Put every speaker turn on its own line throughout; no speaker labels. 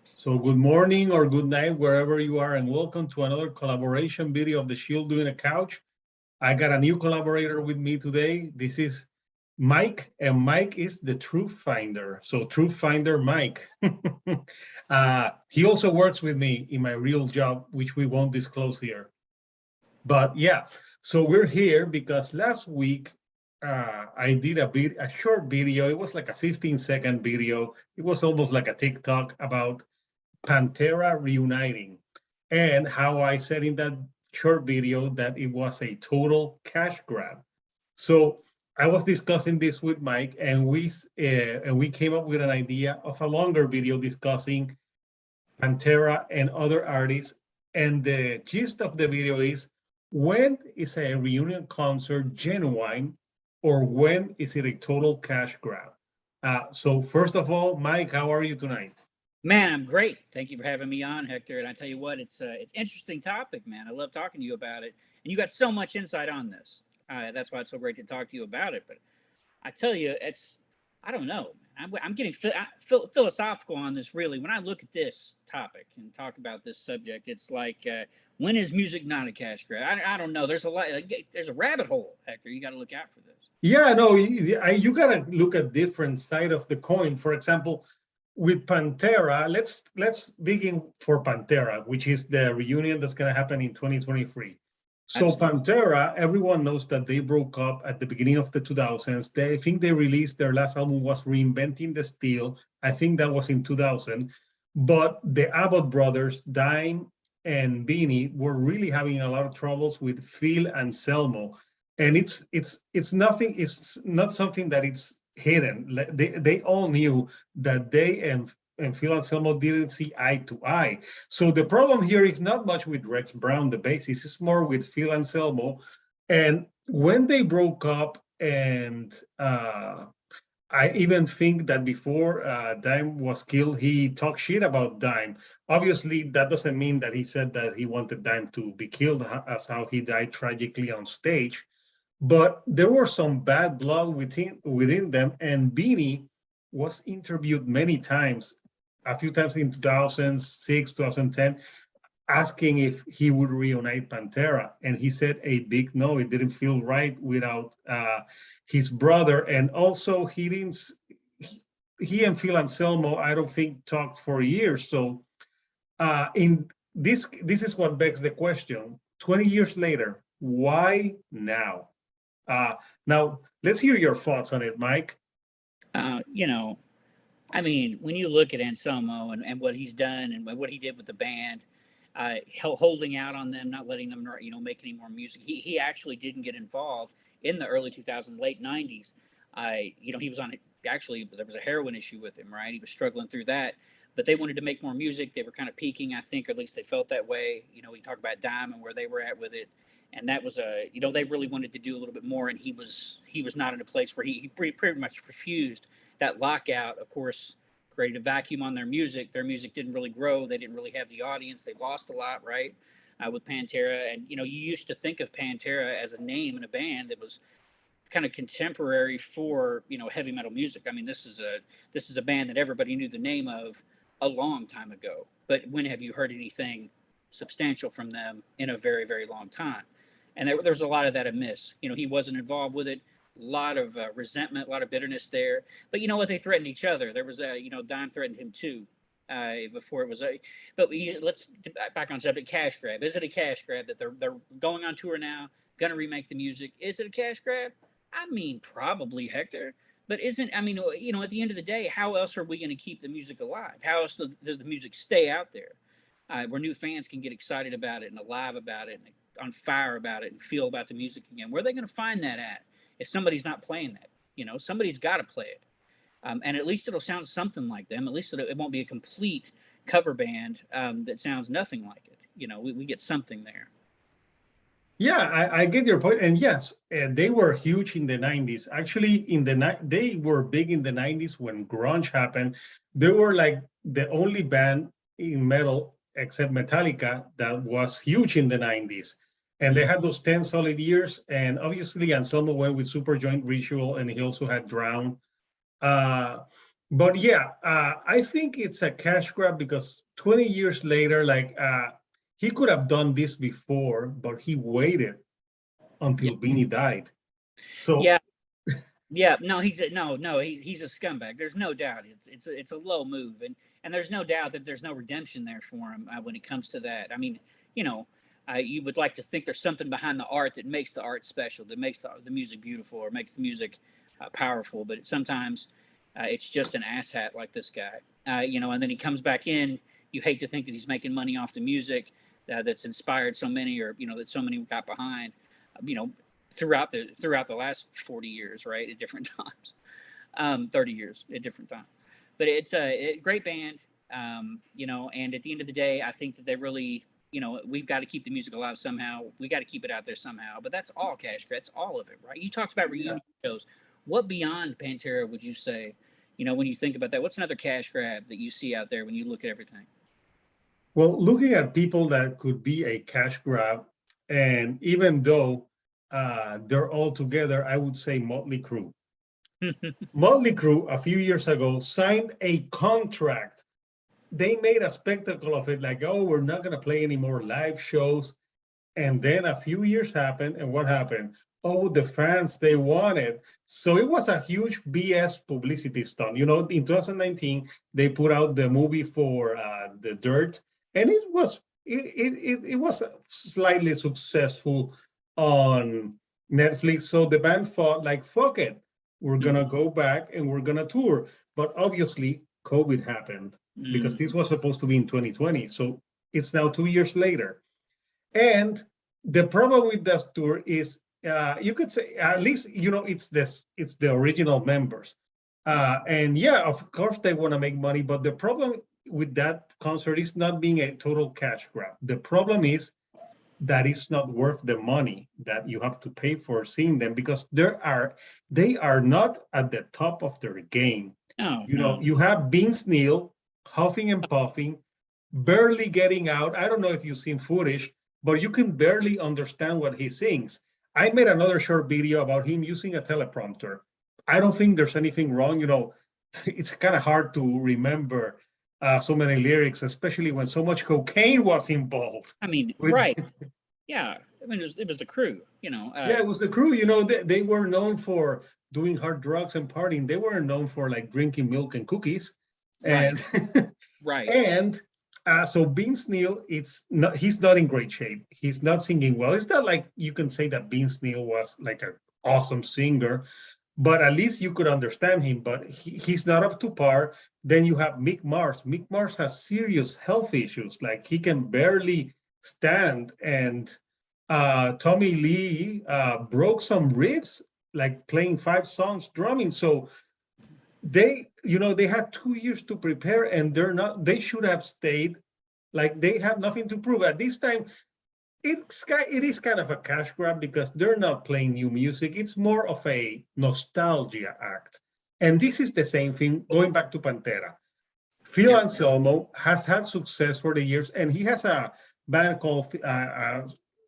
So good morning or good night, wherever you are, and welcome to another collaboration video of the Shield Doing a Couch. I got a new collaborator with me today. This is Mike, and Mike is the Truth Finder. So Truth Finder Mike. He also works with me in my real job, which we won't disclose here. But yeah, so we're here because last week I did a short video. It was like a 15-second video. It was almost like a TikTok about Pantera reuniting, and how I said in that short video that it was a total cash grab. So I was discussing this with Mike, and we came up with an idea of a longer video discussing Pantera and other artists. And the gist of the video is, when is a reunion concert genuine, or when is it a total cash grab? So first of all, Mike, how are you tonight?
Man, I'm great. Thank you for having me on, Hector. And I tell you what, it's interesting topic, man. I love talking to you about it, and you got so much insight on this. That's why it's so great to talk to you about it. But I tell you, I don't know. I'm getting philosophical on this. Really, when I look at this topic and talk about this subject, it's like, when is music not a cash grab? I don't know. There's a lot. There's a rabbit hole, Hector. You got to look out for this.
Yeah, no, you got to look at different side of the coin. For example, with Pantera, let's dig in for Pantera, which is the reunion that's going to happen in 2023. So Absolutely. Pantera, everyone knows that they broke up at the beginning of the 2000s. I think they released their last album was Reinventing the Steel. I think that was in 2000. But the Abbott brothers, Dime and Beanie, were really having a lot of troubles with Phil Anselmo. And it's not something that it's hidden. They all knew that they and Phil Anselmo didn't see eye to eye. So the problem here is not much with Rex Brown, the bassist. It's more with Phil Anselmo. And when they broke up, and I even think that before Dime was killed, he talked shit about Dime. Obviously, that doesn't mean that he said that he wanted Dime to be killed, as how he died tragically on stage. But there were some bad blood within them, and Beanie was interviewed many times, a few times in 2006, 2010, asking if he would reunite Pantera, and he said a big no. It didn't feel right without his brother, and also he and Phil Anselmo, I don't think, talked for years. So in this is what begs the question: 20 years later, why now? Now, let's hear your thoughts on it, Mike.
I mean, when you look at Anselmo and what he's done and what he did with the band, holding out on them, not letting them, make any more music. He actually didn't get involved in the early 2000s, late 90s. He was on, actually, there was a heroin issue with him, right? He was struggling through that. But they wanted to make more music. They were kind of peaking, I think, or at least they felt that way. We talk about Dime and where they were at with it. And that was they really wanted to do a little bit more, and he was not in a place where he pretty much refused. That lockout, of course, created a vacuum on their music. Their music didn't really grow. They didn't really have the audience. They lost a lot, right, with Pantera. And you used to think of Pantera as a name and a band that was kind of contemporary for heavy metal music. I mean, this is a band that everybody knew the name of a long time ago. But when have you heard anything substantial from them in a very, very long time? And there's a lot of that amiss. He wasn't involved with it. A lot of resentment, a lot of bitterness there. But you know what? They threatened each other. There was Dime threatened him too before it was a. But let's back on subject. Cash grab. Is it a cash grab that they're going on tour now? Going to remake the music? Is it a cash grab? I mean, probably, Hector. But at the end of the day, how else are we going to keep the music alive? How else does the music stay out there, where new fans can get excited about it and alive about it and on fire about it and feel about the music again? Where are they going to find that at if somebody's not playing that? Somebody's got to play it. And at least it'll sound something like them. At least it won't be a complete cover band that sounds nothing like it. We get something there.
Yeah, I get your point. And yes, they were huge in the 90s. Actually, they were big in the 90s when grunge happened. They were like the only band in metal, except Metallica, that was huge in the 90s. And they had those 10 solid years. And obviously, Anselmo went with Superjoint Ritual, and he also had Drown. But yeah, I think it's a cash grab because 20 years later, like he could have done this before, but he waited
Yeah,
until Beanie died.
yeah,
So
yeah. No, he's a scumbag. There's no doubt. It's a low move, and there's no doubt that there's no redemption there for him when it comes to that. I mean, you know, you would like to think there's something behind the art that makes the art special, that makes the music beautiful, or makes the music powerful. But sometimes it's just an asshat like this guy. And then he comes back in. You hate to think that he's making money off the music that's inspired so many, or that so many got behind. You know, throughout the last 40 years, right? At different times, 30 years at different times. But it's a great band, and at the end of the day, I think that they really, we've got to keep the music alive somehow. We got to keep it out there somehow. But that's all cash. That's all of it, right? You talked about
yeah.
reunion shows. What beyond Pantera would you say? When you think about that, what's another cash grab that you see out there when you look at everything?
Well, looking at people that could be a cash grab, and even though they're all together, I would say Motley Crue. Motley Crue, a few years ago, signed a contract. They made a spectacle of it, like, oh, we're not going to play any more live shows. And then a few years happened, and what happened? Oh, the fans, they wanted. So it was a huge BS publicity stunt. In 2019, they put out the movie for The Dirt, and it was slightly successful on Netflix. So the band thought, like, fuck it, we're gonna go back and we're gonna tour. But obviously, COVID happened because
Mm.
this was supposed to be in 2020. So it's now 2 years later. And the problem with that tour is, you could say, at least it's the original members, and yeah, of course they want to make money, but the problem with that concert is not being a total cash grab. The problem is that it's not worth the money that you have to pay for seeing them because they are not at the top of their game.
Oh no.
You have Vince Neil huffing and puffing, barely getting out. I don't know if you've seen footage, but you can barely understand what he sings. I made another short video about him using a teleprompter. I don't think there's anything wrong. It's kind of hard to remember so many lyrics, especially when so much cocaine was involved.
I mean,
With
right? Yeah. I mean, it was the crew.
Yeah, it was the crew. They were known for doing hard drugs and partying. They weren't known for like drinking milk and cookies.
Right.
And
Right.
and so Vince Neil, he's not in great shape. He's not singing well. It's not like you can say that Vince Neil was like an awesome singer, but at least you could understand him. But he's not up to par. Then you have Mick Mars. Mick Mars has serious health issues. Like he can barely stand. And Tommy Lee broke some ribs, like playing 5 songs drumming. So they had 2 years to prepare, and they should have stayed. Like they have nothing to prove at this time. It is kind of a cash grab because they're not playing new music. It's more of a nostalgia act. And this is the same thing going back to Pantera. Phil
Yep.
Anselmo has had success for the years, and he has a band called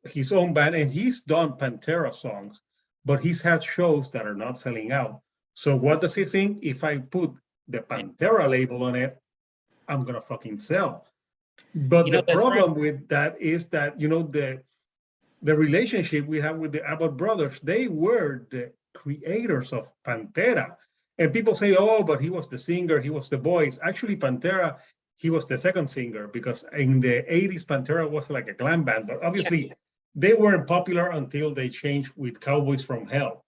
his own band, and he's done Pantera songs, but he's had shows that are not selling out. So what does he think? If I put the
Yeah.
Pantera label on it, I'm gonna fucking sell. But the
That's right.
problem with that is that the relationship we have with the Abbott brothers, they were the creators of Pantera. And people say, oh, but he was the singer, he was the voice. Actually, Pantera, he was the second singer because in the 80s, Pantera was like a glam band. But
Yeah.
obviously, they weren't popular until they changed with Cowboys from Hell.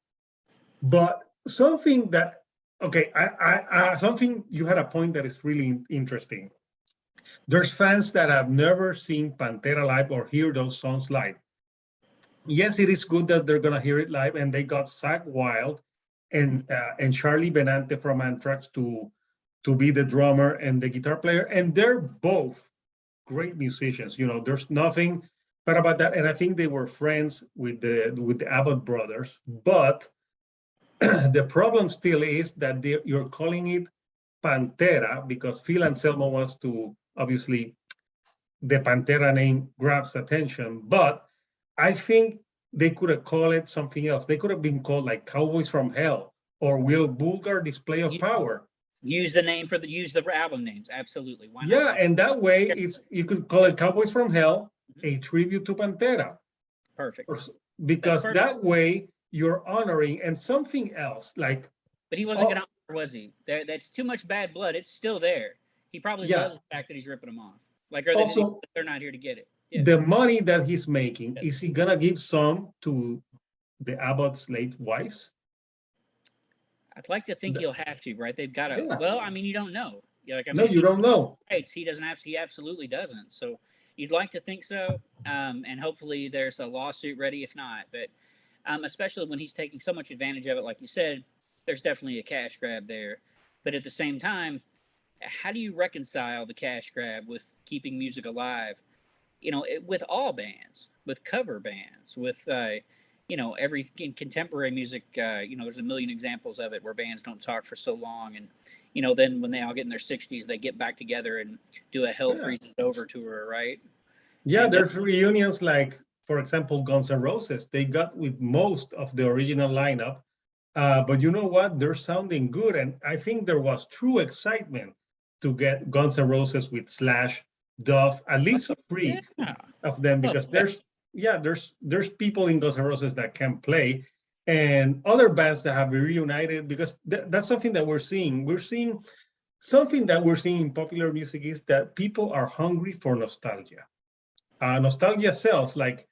But something that, okay, something you had a point that is really interesting. There's fans that have never seen Pantera live or hear those songs live. Yes, it is good that they're gonna hear it live, and they got Zach Wild and Charlie Benante from Anthrax to be the drummer and the guitar player, and they're both great musicians. There's nothing bad about that, and I think they were friends with the Abbott brothers. But the problem still is that you're calling it Pantera because Phil Anselmo wants to, obviously, the Pantera name grabs attention, but I think they could have called it something else. They could have been called like Cowboys from Hell or Will Bulgar Display of
You,
Power.
Use the name use the album names. Absolutely. Why not?
Yeah, and that way it's you could call it Cowboys from Hell,
Mhm.
a tribute to Pantera.
Perfect. That's
Because
perfect.
that way you're honoring and something else like
But he wasn't
oh
gonna honor, was he? That's too much bad blood. It's still there. He probably
yeah,
loves the fact that he's ripping them off. Like, or that
also
they're not here to get it. Yeah.
the money that he's making,
Yes.
is he gonna give some to the Abbott's late wives?
I'd like to think
Th-
he'll have to, right? They've got to.
yeah,
Well, I mean, you don't know. Yeah, like I
no,
mean, if
you
he
don't know.
writes, he doesn't have. He absolutely doesn't. So you'd like to think so, and hopefully there's a lawsuit ready. If not, but especially when he's taking so much advantage of it, like you said, there's definitely a cash grab there. But at the same time, how do you reconcile the cash grab with keeping music alive? With all bands, with cover bands, with every contemporary music. There's a million examples of it where bands don't talk for so long, and then when they all get in their 60s, they get back together and do a Hell
Yeah,
Freezes Over tour, right?
yeah,
And
there's reunions like, for example, Guns N' Roses. They got with most of the original lineup, but you know what? They're sounding good, and I think there was true excitement to get Guns N' Roses with Slash, Duff, at least three
yeah,
of them,
oh
because
yeah,
there's people in Guns N' Roses that can play, and other bands that have reunited, because that's something that we're seeing. We're seeing something that we're seeing in popular music is that people are hungry for nostalgia. Nostalgia sells. Like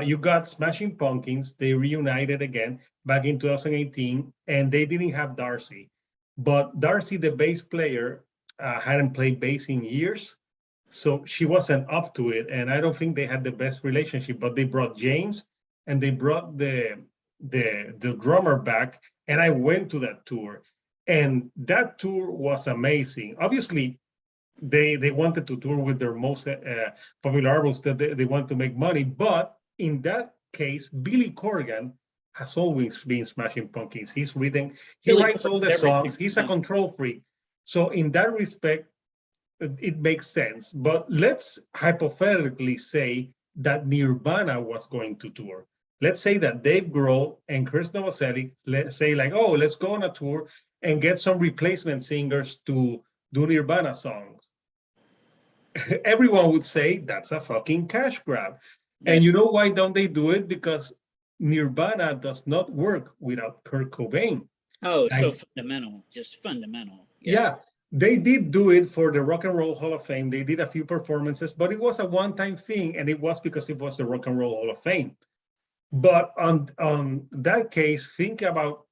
you got Smashing Pumpkins, they reunited again back in 2018, and they didn't have Darcy, but Darcy, the bass player, hadn't played bass in years, so she wasn't up to it, and I don't think they had the best relationship. But they brought James, and they brought the drummer back, and I went to that tour, and that tour was amazing. Obviously, they wanted to tour with their most popular albums that they want to make money, but in that case, Billy Corgan has always been Smashing Pumpkins. He
Billy
writes all the
Corgan's everything.
songs. He's a control freak. So in that respect, it makes sense. But let's hypothetically say that Nirvana was going to tour. Let's say that Dave Grohl and Chris Novoselic, let's say like, oh, let's go on a tour and get some replacement singers to do Nirvana songs. Everyone would say that's a fucking cash grab. And you
That's
know why don't they do it? Because Nirvana does not work without Kurt Cobain.
so
I
fundamental, just fundamental. Yeah.
Yeah, they did do it for the Rock and Roll Hall of Fame. They did a few performances, but it was a one-time thing, and it was because it was the Rock and Roll Hall of Fame. But on that case, think about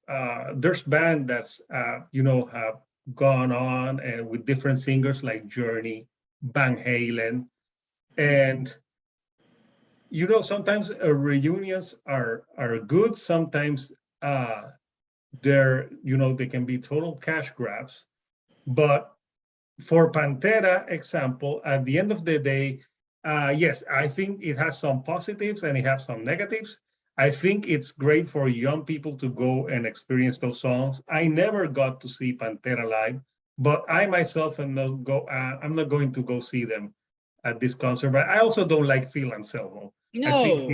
there's band that's have gone on and with different singers like Journey, Van Halen, and sometimes reunions are good. Sometimes they can be total cash grabs. But for Pantera example, at the end of the day, yes, I think it has some positives and it has some negatives. I think it's great for young people to go and experience those songs. I never got to see Pantera live, but I myself am not go. I'm not going to go see them at this concert. But I also don't like Phil Anselmo. I think
No,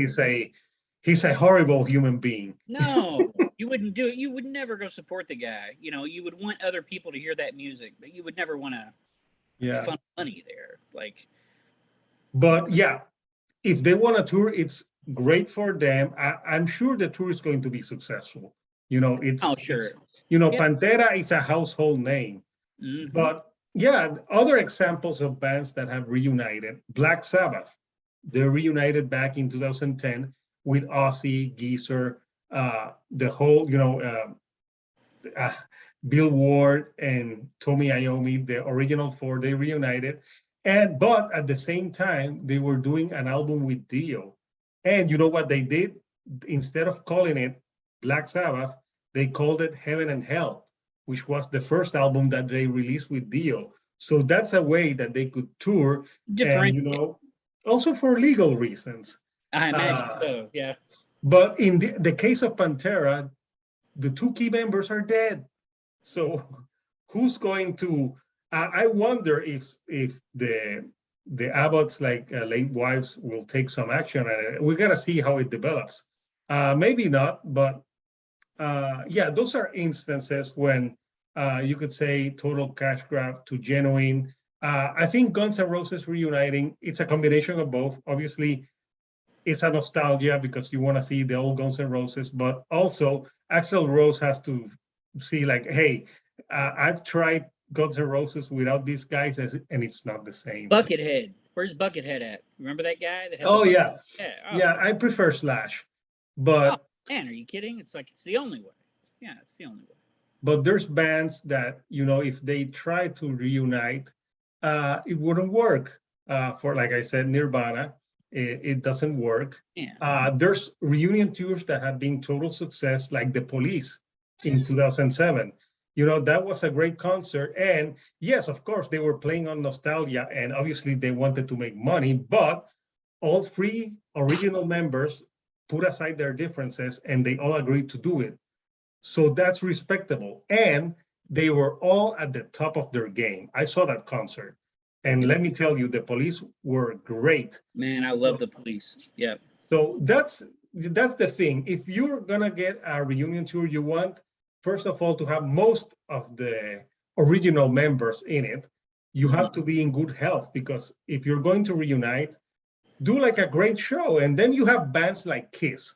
he's a horrible human being.
no, you wouldn't do it. You would never go support the guy. You would want other people to hear that music, but you would never want to
Yeah,
fund money there. Like,
but yeah, if they want a tour, it's great for them. I'm sure the tour is going to be successful.
oh,
It's
sure. Yeah.
Pantera is a household name.
Hmm.
But yeah, other examples of bands that have reunited, Black Sabbath, they reunited back in 2010 with Ozzy, Geezer, the whole, Bill Ward and Tommy Iommi, the original four, they reunited. But at the same time, they were doing an album with Dio. And you know what they did? Instead of calling it Black Sabbath, they called it Heaven and Hell, which was the first album that they released with Dio. So that's a way that they could tour, and
Differentiate.
also for legal reasons.
I imagine
Uh,
so. Yeah.
but in the case of Pantera, the two key members are dead. So who's going to? I wonder if the Abbott's like late wives will take some action on it. We gotta see how it develops. Maybe not, but yeah, those are instances when You could say total cash grab to genuine. I think Guns N' Roses reuniting, it's a combination of both. Obviously, it's a nostalgia because you want to see the old Guns N' Roses, but also Axl Rose has to see like, hey, I've tried Guns N' Roses without these guys, and it's not the same.
Buckethead. Where's Buckethead at? Remember that guy that had
Oh
the
yeah,
yeah. Oh,
yeah. I prefer Slash,
oh
but
man, are you kidding? It's like it's the only way. Yeah, it's the only way.
there's bands that if they try to reunite, it wouldn't work. For like I said, Nirvana, it doesn't work.
Yeah.
There's reunion tours that have been total success, like the Police in 2007. That was a great concert, and yes, of course, they were playing on nostalgia, and obviously they wanted to make money, but all three original members put aside their differences and they all agreed to do it. So that's respectable. And they were all at the top of their game. I saw that concert. And let me tell you, the Police were great.
Man, I love the Police. Yep.
So that's the thing. If you're gonna get a reunion tour, you want, first of all, to have most of the original members in it. You have to be in good health, because if you're going to reunite, do like a great show. And then you have bands like Kiss,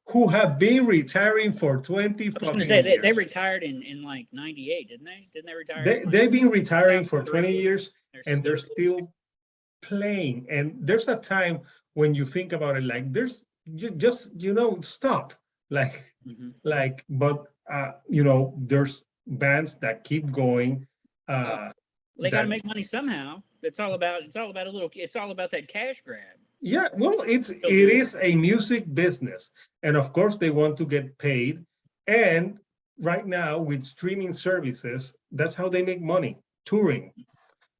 who have been retiring for 20
I was
fucking
gonna say they
years.
retired in like '98, didn't they? Didn't they retire?
They've been retiring for 20
2003?
years, and they're still playing. And there's a time when you think about it, like just stop. But there's bands that keep going.
They got to make money somehow. It's all about that cash grab.
Yeah, well, it is a music business, and of course they want to get paid. And right now with streaming services, that's how they make money, touring.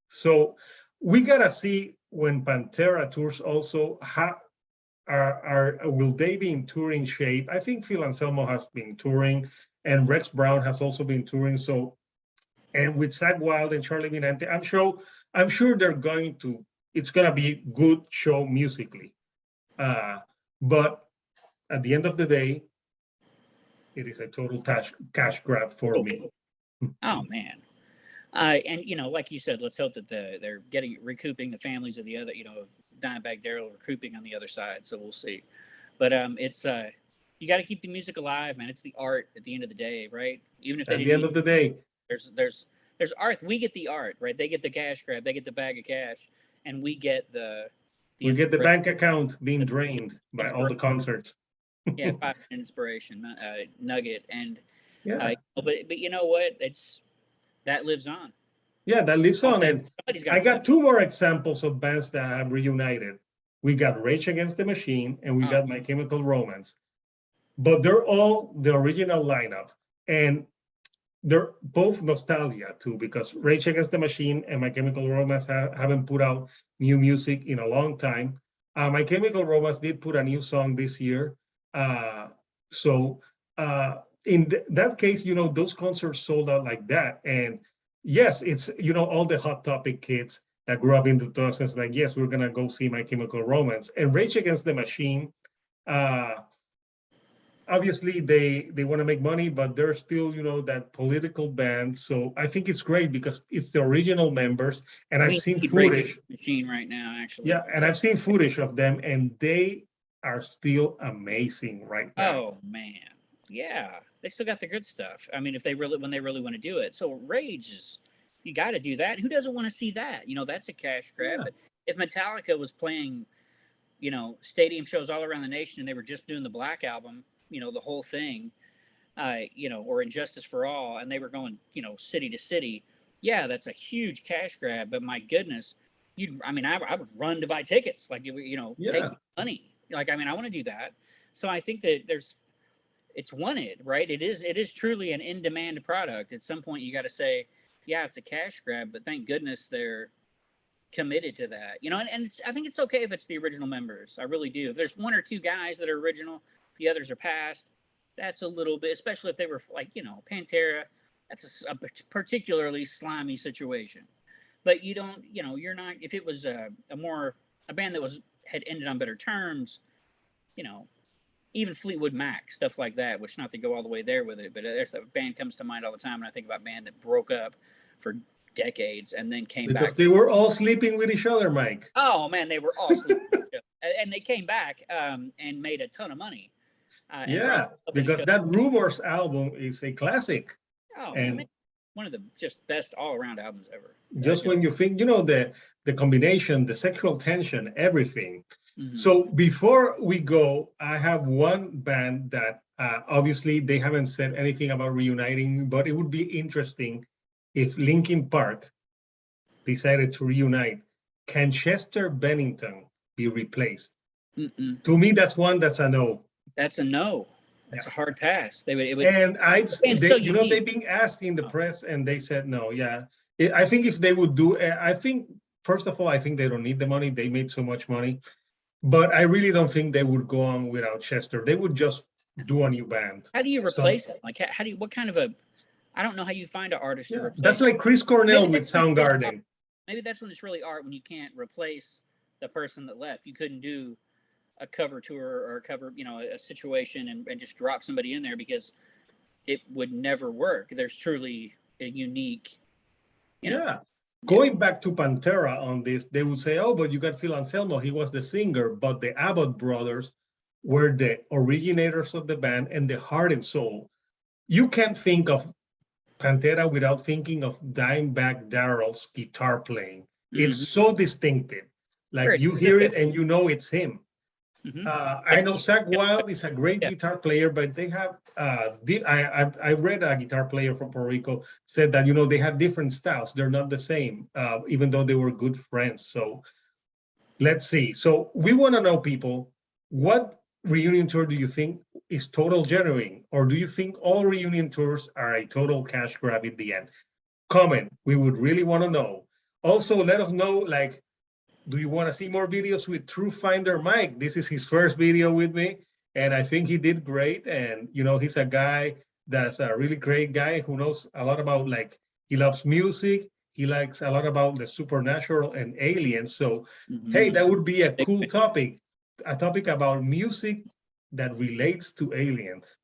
So we gotta see when Pantera tours also, how will they be in touring shape? I think Phil Anselmo has been touring, and Rex Brown has also been touring. So, and with Zach Wild and Charlie Minante, I'm sure they're going to. It's gonna be good show musically, but at the end of the day, it is a total cash grab for me.
Oh man, and like you said, let's hope that they're recouping the families of the other, Dimebag Daryl recouping on the other side. So we'll see. But it's you got to keep the music alive, man. It's the art at the end of the day, right? Even if they
at the end of the day,
there's art. We get the art, right? They get the cash grab. They get the bag of cash, and we get the
bank account being drained by all the concerts.
Yeah, 5-minute inspiration nugget, and
yeah.
But you know what? That lives on.
Yeah, that lives on. And I got two more examples of bands that have reunited. We got Rage Against the Machine, and we got My Chemical Romance. But they're all the original lineup, and they're both nostalgia too, because Rage Against the Machine and My Chemical Romance haven't put out new music in a long time. My Chemical Romance did put a new song this year. In that case, those concerts sold out like that. And yes, it's, all the Hot Topic kids that grew up in the 2000s, like, yes, we're going to go see My Chemical Romance. And Rage Against the Machine, obviously they want to make money, but they're still, that political band. So I think it's great because it's the original members, and I've seen footage.
Machine right now, actually.
Yeah, and I've seen footage of them, and they are still amazing right now.
Oh man, yeah, they still got the good stuff. I mean, when they really want to do it. So Rage is, you got to do that. Who doesn't want to see that? That's a cash grab. Yeah. But if Metallica was playing, stadium shows all around the nation, and they were just doing the Black Album, the whole thing, or Injustice for All, and they were going, city to city. Yeah, that's a huge cash grab. But my goodness, I would run to buy tickets, like, take money. Like, I want to do that. So I think that it's wanted, right? It is truly an in-demand product. At some point, you got to say, yeah, it's a cash grab, but thank goodness they're committed to that, and I think it's okay if it's the original members. I really do. If there's one or two guys that are original, the others are past, that's a little bit, especially if they were like, Pantera, that's a particularly slimy situation. But you don't, you're not, if it was a band that had ended on better terms, even Fleetwood Mac, stuff like that, which not to go all the way there with it, but there's a band comes to mind all the time when I think about band that broke up for decades and then came
Because
back.
they were all sleeping with each other, Mike.
Oh man, they were all sleeping with each other. And they came back and made a ton of money.
Yeah, because that Rumors album is a classic.
Oh
and
man, one of the just best all around albums ever.
just when you think, the combination, the sexual tension, everything.
Mhm.
So before we go, I have one band that obviously they haven't said anything about reuniting, but it would be interesting if Linkin Park decided to reunite. Can Chester Bennington be replaced?
Mm-mm.
To me, that's one that's a no.
That's a no. That's a hard pass. They would. It would.
And they've been asked in the
Oh.
press, and they said no. Yeah, I think if they would do, I think first of all, I think they don't need the money. They made so much money, but I really don't think they would go on without Chester. They would just do a new band.
How do you replace it? Like, how do you? What kind of a? I don't know how you find an artist to replace.
That's like Chris Cornell
Maybe
with Soundgarden.
Maybe that's when it's really art, when you can't replace the person that left. You couldn't do a cover tour or a situation and just drop somebody in there because it would never work. There's truly a unique,
Going back to Pantera on this, they would say, oh, but you got Phil Anselmo, he was the singer, but the Abbott brothers were the originators of the band and the heart and soul. You can't think of Pantera without thinking of Dimebag Darrell's guitar playing. It's so distinctive. Like
Very
you hear it and you know it's him. I know Zach Wild is a great guitar player, but they have, I read a guitar player from Puerto Rico said that, they have different styles. They're not the same, even though they were good friends. So let's see. So we want to know, people, what reunion tour do you think is total genuine? Or do you think all reunion tours are a total cash grab in the end? Comment. We would really want to know. Also, let us know, like, do you want to see more videos with True Finder Mike? This is his first video with me, and I think he did great. And, he's a guy that's a really great guy who knows a lot about, like, he loves music. He likes a lot about the supernatural and aliens. So, hey, that would be a cool topic, a topic about music that relates to aliens.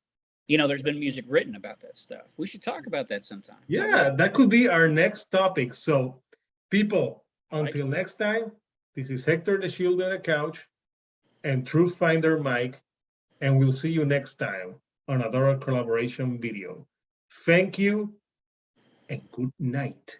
There's been music written about that stuff. We should talk about that sometime.
Yeah, that could be our next topic. So, people, until next time, this is Hector the Shield on the Couch and Truth Finder Mike, and we'll see you next time on another collaboration video. Thank you and good night.